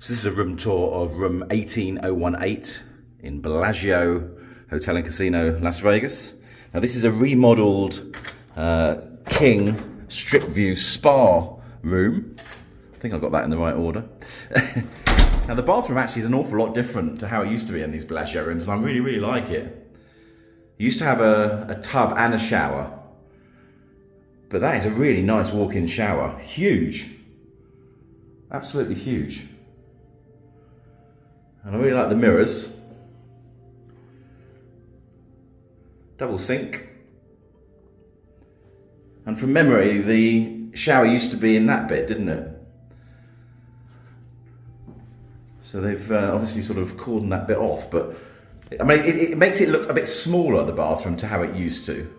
So this is a room tour of room 18018 in Bellagio Hotel and Casino, Las Vegas. Now this is a remodeled king strip view spa room. I think I got that in the right order. Now the bathroom actually is an awful lot different to how it used to be in these Bellagio rooms, and I really, really like it. You used to have a tub and a shower, but that is a really nice walk-in shower. Huge. Absolutely huge. And I really like the mirrors. Double sink. And from memory, the shower used to be in that bit, didn't it? So they've obviously sort of cordoned that bit off, but I mean, it makes it look a bit smaller, the bathroom, to how it used to.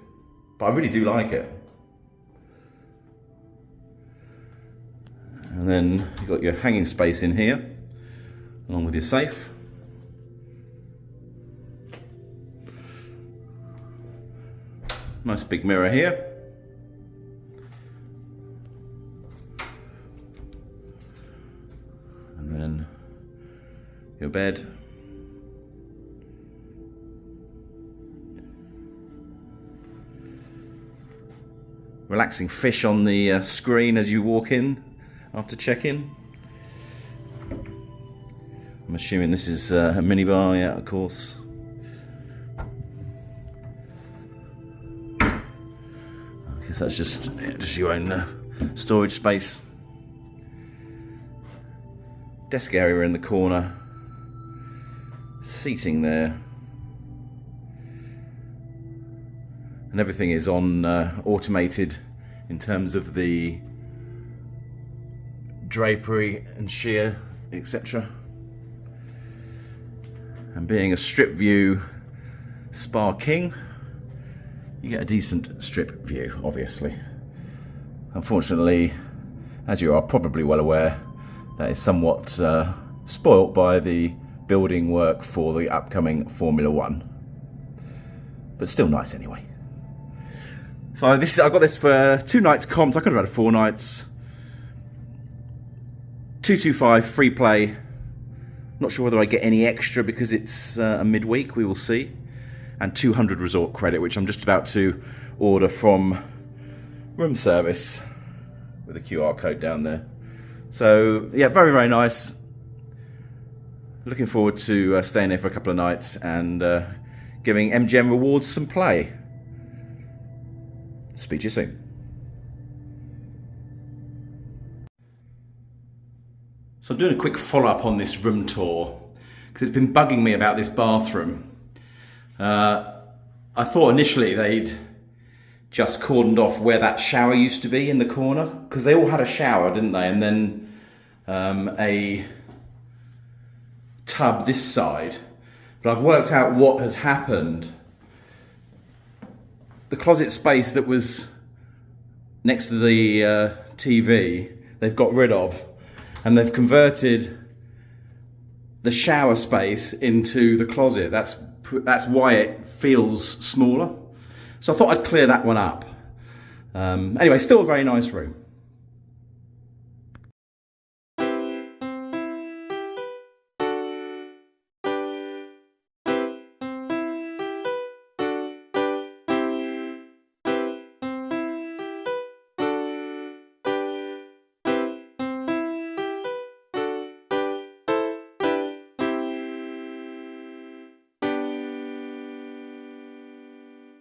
But I really do like it. And then you've got your hanging space in here, along with your safe. Nice big mirror here. And then your bed. Relaxing fish on the screen as you walk in after check-in. I'm assuming this is a minibar, yeah, of course. I guess that's just your own storage space. Desk area in the corner. Seating there. And everything is on automated in terms of the drapery and sheer, etc. And being a strip view spa king, you get a decent strip view, obviously. Unfortunately, as you are probably well aware, that is somewhat spoilt by the building work for the upcoming Formula One. But still nice anyway. So I got this for 2 nights comped. I could have had 4 nights. 225 free play. Not sure whether I get any extra because it's a midweek, we will see. And 200 resort credit, which I'm just about to order from room service with a QR code down there. So yeah, very, very nice. Looking forward to staying there for a couple of nights and giving MGM Rewards some play. Speak to you soon. So I'm doing a quick follow-up on this room tour because it's been bugging me about this bathroom. I thought initially they'd just cordoned off where that shower used to be in the corner, because they all had a shower, didn't they? And then a tub this side. But I've worked out what has happened. The closet space that was next to the TV, they've got rid of, and they've converted the shower space into the closet. That's why it feels smaller. So I thought I'd clear that one up. Anyway, still a very nice room.